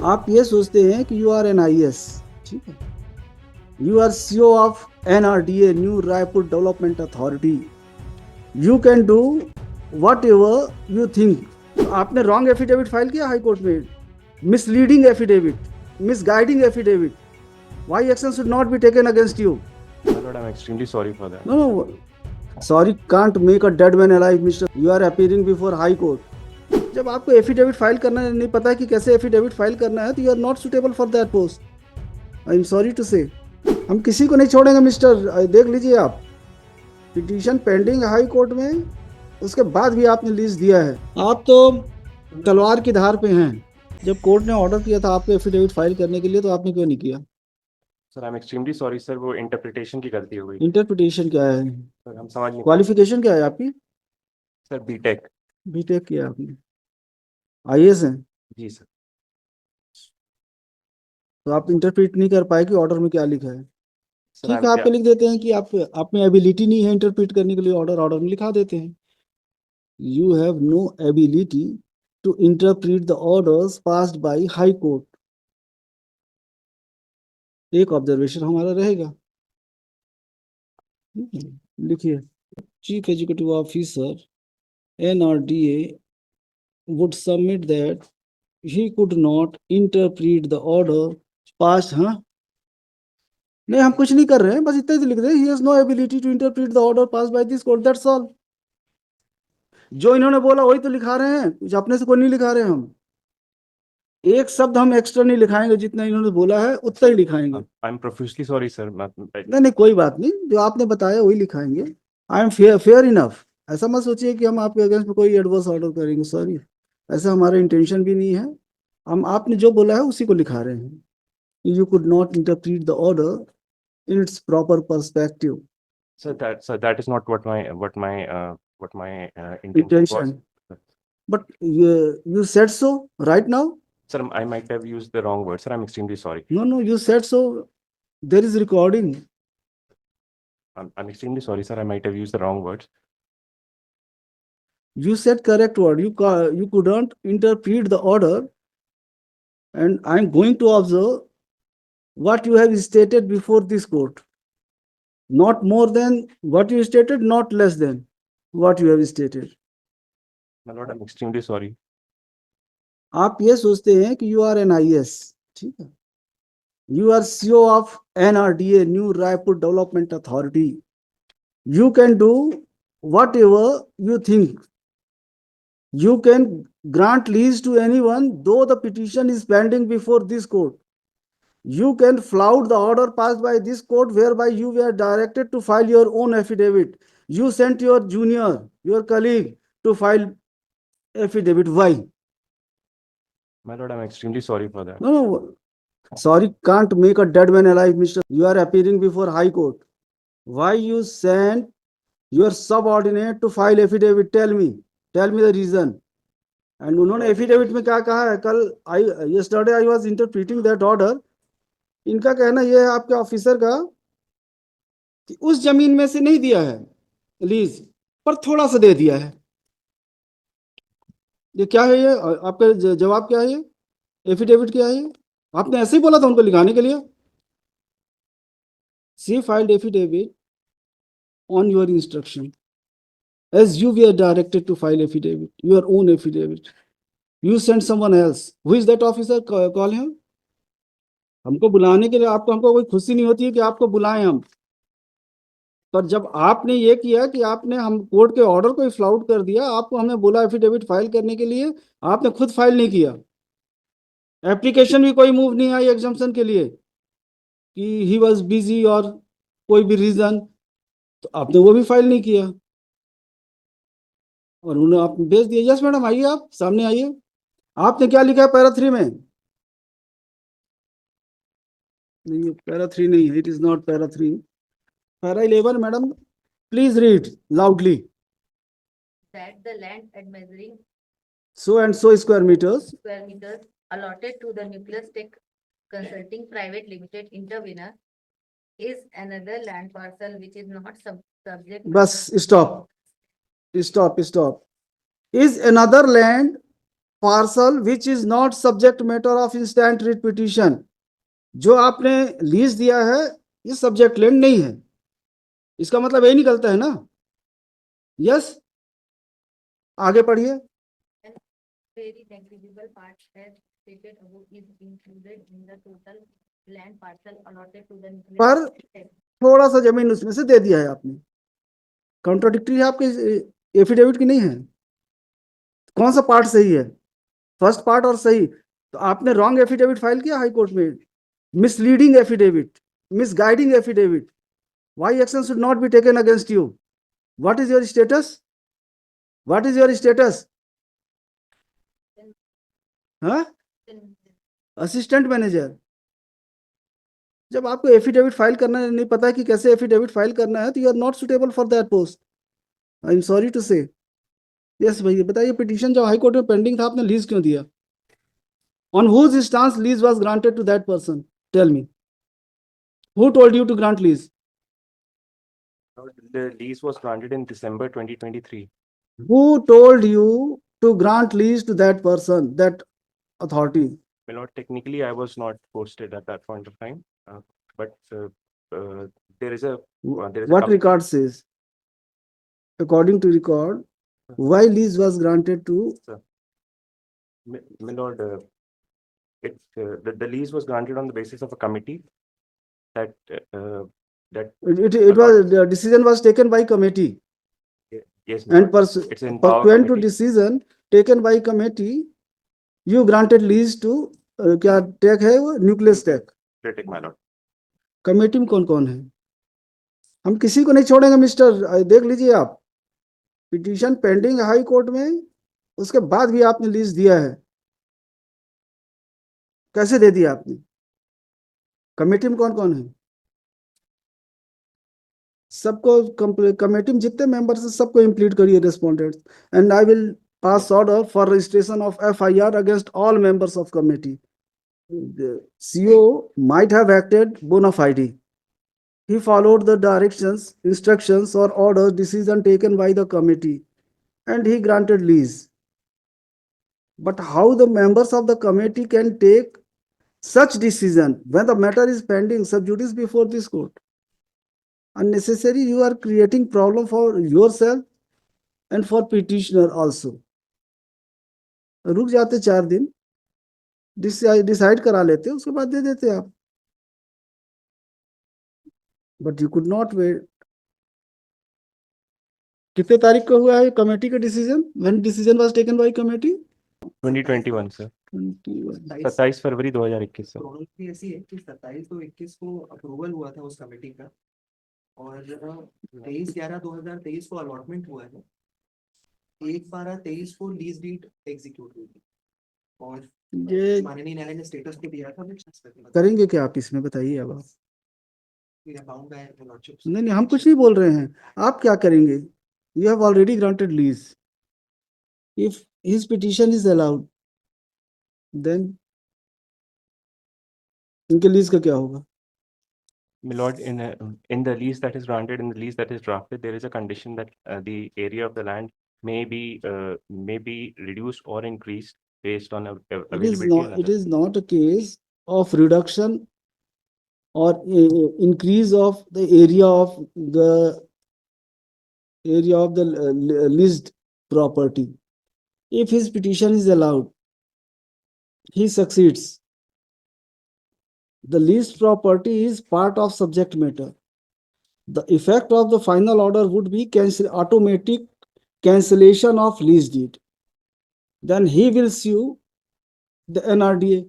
आप ये सोचते हैं कि यू आर एन IAS, ठीक है, you are CEO of NRDA, new Raipur development authority, you can do whatever you think. आपने रॉन्ग एफिडेविट फाइल किया हाई कोर्ट में, misleading affidavit, misguiding affidavit. Why action should not be taken against you? My lord, I'm extremely sorry for that. No, sorry can't make a dead man alive mister, you are appearing before high court. जब आपको affidavit file करना नहीं पता है कि कैसे affidavit file करना है, तो you are not suitable for that post. I am sorry to say, हम किसी को नहीं छोड़ेंगे मिस्टर। देख लीजिए आप, पिटीशन पेंडिंग हाई कोर्ट में, उसके बाद भी आपने लीज दिया है। आप तो तलवार की धार पे हैं। जब कोर्ट ने ऑर्डर किया था आपको एफिडेविट फाइल करने के लिए, तो आपने क्यों नहीं किया? Sir, I'm extremely sorry sir, वो इंटरप्रिटेशन की गलती हो गई। इंटरप्रिटेशन क्या है? सर, हम समझ नहीं पाए। क्वालिफिकेशन क्या है आपकी? Sir, BTech. बीटेक किया आपने, IAS हैं, जी सर। तो आप इंटरप्रेट नहीं कर पाए कि ऑर्डर में क्या लिखा है। सर, ठीक है, आपको लिख देते हैं कि आप में एबिलिटी नहीं है इंटरप्रेट करने के लिए, ऑर्डर में लिखा देते हैं, you have no ability to interpret the orders passed by high court. एक ऑब्जर्वेशन हमारा रहेगा, लिखिए, chief executive officer NRDA would submit that he could not interpret the order passed। हाँ, नहीं हम कुछ नहीं कर रहे हैं, बस इतना ही लिख रहे हैं, he has no ability to interpret the order passed by this court, that's all। जो इन्होंने बोला वही तो लिखा रहे हैं, कुछ अपने से कोई नहीं लिखा रहे हम। एक शब्द हम एक्स्ट्रा नहीं लिखाएंगे, जितना इन्होंने बोला है उतना ही लिखाएंगे। I'm profusely sorry sir. नहीं नहीं, कोई बात नहीं, जो आपने बताया वही लिखाएंगे। I am fair enough. ऐसा मत सोचिए कि हम आपके अगेंस्ट में कोई एडवर्स ऑर्डर करेंगे, सॉरी, ऐसा हमारा इंटेंशन भी नहीं है। हम आपने जो बोला है उसी को लिखा रहे हैं। You could not interpret the order in its proper perspective। Sir, that is not what my intention was. Intention, but you said so right now। Sir, I might have used the wrong word. Sir, I'm extremely sorry. No, you said so, there is recording। I'm extremely sorry, sir. I might have used the wrong words. You said correct word, you couldn't interpret the order, and I'm going to observe what you have stated before this court, not more than what you stated, not less than what you have stated। My lord, I'm extremely sorry. आप ये सोचते हैं कि you are N IAS, ठीक है, you are CEO of NRDA, new Raipur development authority, you can do whatever you think, you can grant lease to anyone though the petition is pending before this court, you can flout the order passed by this court whereby you were directed to file your own affidavit, you sent your junior, your colleague to file affidavit, why? My lord, I'm extremely sorry for that. No, sorry can't make a dead man alive, mister, you are appearing before high court, why you sent your subordinate to file affidavit, tell me the reason। And उन्होंने affidavit में क्या कहा है? कल yesterday I was interpreting that order. इनका कहना यह है आपके ऑफिसर का कि उस जमीन में से नहीं दिया है लीज, पर थोड़ा सा दे दिया है। ये क्या है? ये आपका जवाब क्या है? ये एफिडेविट क्या है? आपने ऐसे ही बोला था उनको लिखाने के लिए। She filed affidavit on your instruction as you were directed to file affidavit, your own affidavit, you sent someone else, who is that officer, call him। हमको बुलाने के लिए हमको कोई खुशी नहीं होती है कि आपको बुलाएं हम, पर जब आपने ये किया कि आपने हम कोर्ट के ऑर्डर को फ्लाउट कर दिया, आपको हमने बोला एफिडेविट फाइल करने के लिए, आपने खुद फाइल नहीं किया, एप्लीकेशन भी कोई मूव नहीं आई एग्जाम्पशन के लिए कि ही वाज बिजी और कोई भी रीजन, तो आपने वो भी फाइल नहीं किया और उन्होंने आप भेज दिया। यस मैडम, आइए, आप सामने आइए। आपने क्या लिखा है पैरा 3 में? नहीं, पैरा 3 नहीं है, it is not para 3, para 11 madam, please read loudly. That the land at measuring so and so square meters allotted to the Nucleus Tech Consulting Private Limited intervener is another land parcel which is not subject. Bus stop, is another land parcel which is not subject matter of instant writ petition. जो आपने lease दिया है ये subject land नहीं है, इसका मतलब यही निकलता है ना? यस, आगे पढ़िए। Very negligible part as stated above is included in the total land parcel allotted to the nuclear पर estate. थोड़ा सा जमीन उसमें से दे दिया है आपने, कॉन्ट्राडिक्टरी है आपके एफिडेविट की नहीं है। कौन सा पार्ट सही है, फर्स्ट पार्ट और सही? तो आपने रॉन्ग एफिडेविट फाइल किया हाई कोर्ट में, misleading affidavit, misguiding affidavit. Why action should not be taken against you? What is your status? What is your status? हाँ, असिस्टेंट मैनेजर। जब आपको एफिडेविट फाइल करना नहीं पता है कि कैसे एफिडेविट फाइल करना है, तो you are not suitable for that post. I am sorry to say. Yes भैया बताइए, पिटीशन जब हाई कोर्ट में पेंडिंग था आपने लीज क्यों दिया? On whose stance lease was granted to that person? Tell me, who told you to grant lease? The lease was granted in December 2023. Who told you to grant lease to that person, that authority? My lord, technically I was not posted at that point of time, but there is a there is a What couple- record says? According to record, why lease was granted to? My lord, the lease was granted on the basis of a committee that It was, the decision was taken by committee, yes, my and lord, it's in power pursuant to committee. decision taken by committee, you granted lease to क्या tech है वो, nucleus tech. Critic, my lord. Committee में कौन कौन है? हम किसी को नहीं छोड़ेंगे मिस्टर, देख लीजिए आप, पिटीशन पेंडिंग हाई कोर्ट में, उसके बाद भी आपने लीज दिया है। कैसे दे दिया आपने? कमेटी में कौन कौन है? सबको कमेटी में जितने मेंबर्स हैं सबको इंप्लीड करिए respondents, and I will pass order for registration of FIR against all members of committee. The CO might have acted bona fide. He followed the directions, instructions or orders, decision taken by the committee, and he granted lease. But how the members of the committee can take such decision when the matter is pending sub judice before this court? Unnecessary, you are creating problem for yourself and for petitioner also. रुक जाते 4 दिन, decide करा लेते, उसके बाद दे देते आप, but you could not wait. कितने तारीख को हुआ है कमेटी का decision? When decision was taken by committee? 2021 sir, 27 फरवरी 2021 सर। प्रॉब्लम भी ऐसी है कि 27 तो 21 को अप्रूवल हुआ था उस कमेटी का, और 23/11/2023 को अलॉटमेंट हुआ है, 1/12/23 को लीज डीड एग्जीक्यूट हुई थी, और ये माननीय न्यायालय ने स्टेटस को दिया था। करेंगे क्या आप इसमें, बताइए अब आप। Bound by lordship. नहीं हम कुछ नहीं बोल रहे हैं, आप क्या करेंगे? You have already granted lease, if his petition is allowed then इनके लीज का क्या होगा? My lord, in the lease that is granted, in the lease that is drafted, there is a condition that the area of the land may be reduced or increased based on availability. and It other- is not a case of reduction or increase of the area of the leased property. If his petition is allowed, he succeeds. The leased property is part of subject matter. The effect of the final order would be automatic cancellation of lease deed. Then he will sue the NRDA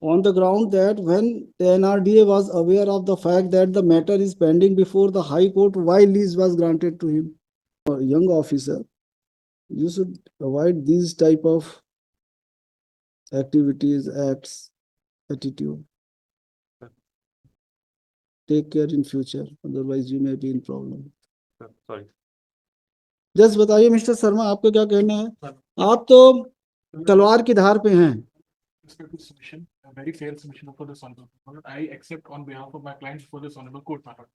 on the ground that when the NRDA was aware of the fact that the matter is pending before the High Court, why lease was granted to him. A young officer, you should avoid these type of activities, acts, attitude. Take care in future, otherwise you may be in problem. Sorry. Just बताइए mister Sharma, आपको क्या कहना है? आप तो तलवार की धार पे हैं। Respectful submission, a very fair submission for this honorable court. I accept on behalf of my clients for this honorable court matter.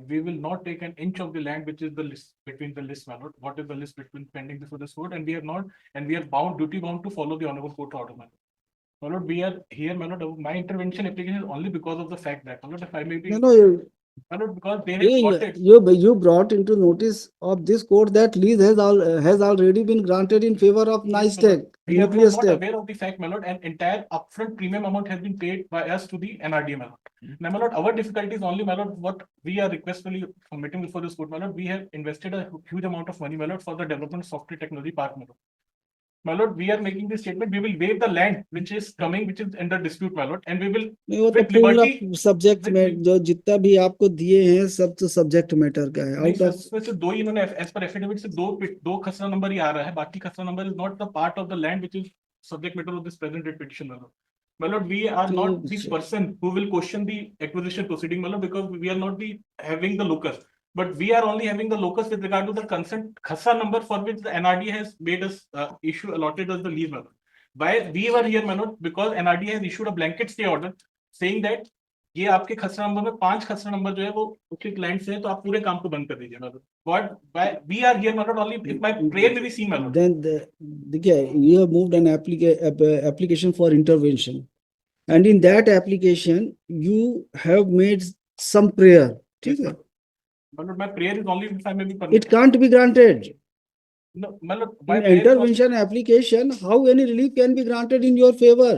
we will not take an inch of the land which is the list between the list, my lord. What is the list between pending before this court, and we are not, and we are bound, duty bound to follow the honorable court order, my lord. My lord, we are here, my lord. My intervention application is only because of the fact that, my lord, if I may be, No, no, my lord, because they have got it. you brought into notice of this court that lease has already been granted in favor of Yes, Nice my lord. Tech, We are Nucleus not Tech. aware of the fact, my lord, and entire upfront premium amount has been paid by us to the NRDA, my lord. Now, my lord, our difficulty is only, my lord, what we are requestfully submitting before this court, my lord. We have invested a huge amount of money, my lord, for the development of software technology park, my lord. My lord, we are making this statement, we will waive the land which is coming, which is under dispute, my lord, and we will नहीं, वो तो with पूरा liberty, subject with में जो जितना भी आपको दिए हैं सब तो सब्जेक्ट मैटर का है नहीं आउट सर, ऑफ उसमें से दो ही इन्होंने एज पर एफिडेविट से दो खसरा नंबर ही आ रहा है, बाकी खसरा number is not the part of the land which is subject matter of this present petition, my lord. We are not the person who will question the acquisition proceeding, my lord, because we are not the having the locus, but we are only having the locus with regard to the consent khasa number for which the NRDA has made us issue allotted us the lease, my lord. Why we were here, my lord, because NRDA has issued a blanket stay order saying that ये आपके खसरा number में 5 खसरा number जो है वो उसके client से है, तो आप पूरे काम को बंद कर दीजिए, मतलब व्हाट वी आर हियर, मतलब ओनली इफ माय प्रेयर में बी सीन, मतलब then देखिए you have moved an application for intervention and in that application you have made some prayer ठीक है मतलब my prayer is only if I may be it permitted. can't be granted No, मतलब my in prayer is only- intervention application how any relief can be granted in your favor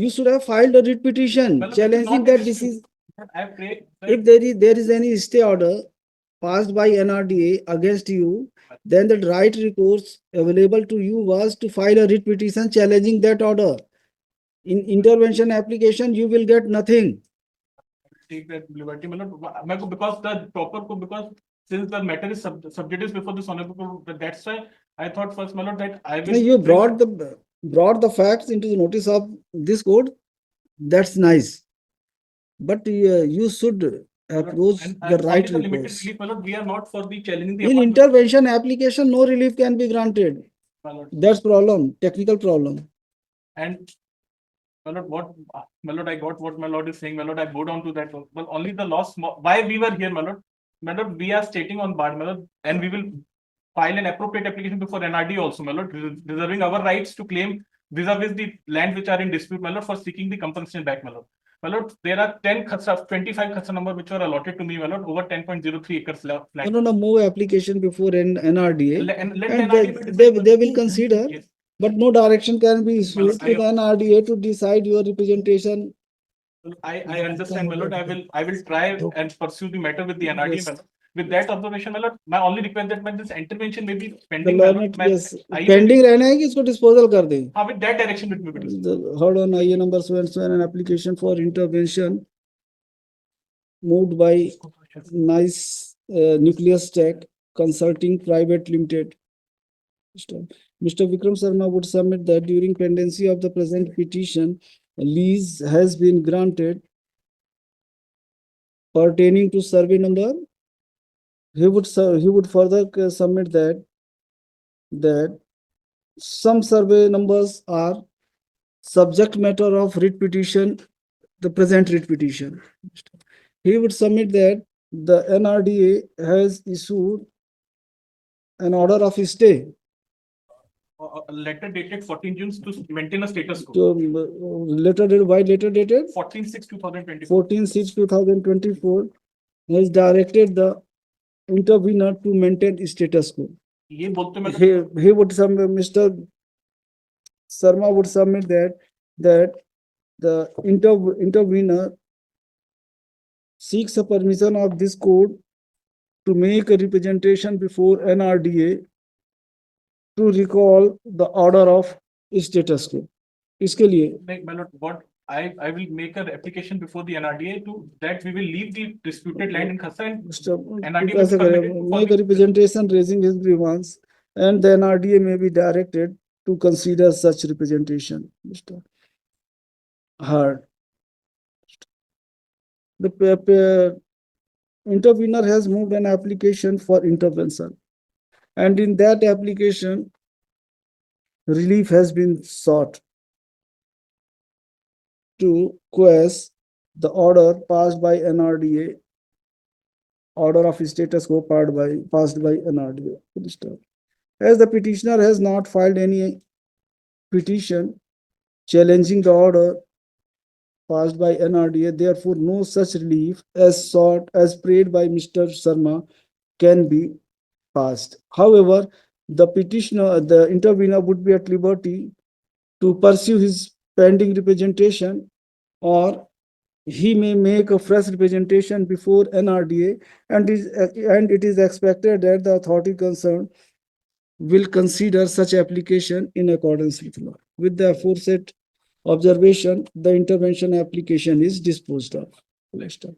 you should have filed a writ petition मतलब it is challenging not a that this dispute. is I pray if there is any stay order passed by NRDA against you, then the right recourse available to you was to file a writ petition challenging that order. In intervention application, you will get nothing. take that liberty, मतलब मैं को because the proper को because since the matter is subject before this honorable court, that's why I thought first, my lord, that I Now, will you brought the facts into the notice of this court. That's nice, but you should approach and the only right the limited recourse. relief, my lord. We are not for the challenging the In amount, intervention application, no relief can be granted. my lord. That's problem, technical problem. And my lord, what my lord, I got what my lord is saying, my lord. I go down to that, but only the loss. Why we were here, my lord? My lord, we are stating on bar, my lord, and we will file an appropriate application before NRD also, my lord, reserving our rights to claim vis-a-vis the land which are in dispute, my lord, for seeking the compensation back, my lord. My lord, there are 25 khasa number which were allotted to me, my lord, over 10.03 acres flat. No, move application before NRDA. And let And NRDA they will consider, Yes. but no direction can be issued Well, to the NRDA to decide your representation. I understand, my lord. I will try and pursue the matter with the NRD, Yes. my lord. With that observation, my lord, my only request that my this intervention may be The pending, my lord. learned, My- yes, I- pending रहना है कि इसको disposal कर दें. हाँ, with that direction it may be discussed. Hold on, IE number so and an application for intervention moved by Nice Nucleus Tech Consulting Private Limited. Mr. Vikram Sharma would submit that during pendency of the present petition, a lease has been granted pertaining to survey number. He would further submit that some survey numbers are subject matter of writ petition, the present writ petition. He would submit that the NRDA has issued an order of stay A letter dated 14 June to maintain a status quo. to letter dated 14/6/2024. 14/6/2024 has directed the intervener to maintain status quo. ये बोलते मैं He would submit, Mr. Sharma would submit that the intervener seeks a permission of this court to make a representation before NRDA to recall the order of status quo. इसके लिए my lord, what I will make an application before the NRDA to that we will leave the disputed land in Khasa and Mr. NRDA ऐसा will करें, permit it to make a representation raising his grievance and the NRDA may be directed to consider such representation. Mr. Heard. The intervener has moved an application for intervention. And in that application, relief has been sought to quash the order passed by NRDA order of status quo passed by NRDA. Full stop. As the petitioner has not filed any petition challenging the order passed by NRDA, therefore no such relief as sought as prayed by Mr. Sharma can be passed. However, the intervener would be at liberty to pursue his pending representation, or he may make a fresh representation before NRDA, and it is expected that the authority concerned will consider such application in accordance with law. With the aforesaid observation, the intervention application is disposed of. Full stop.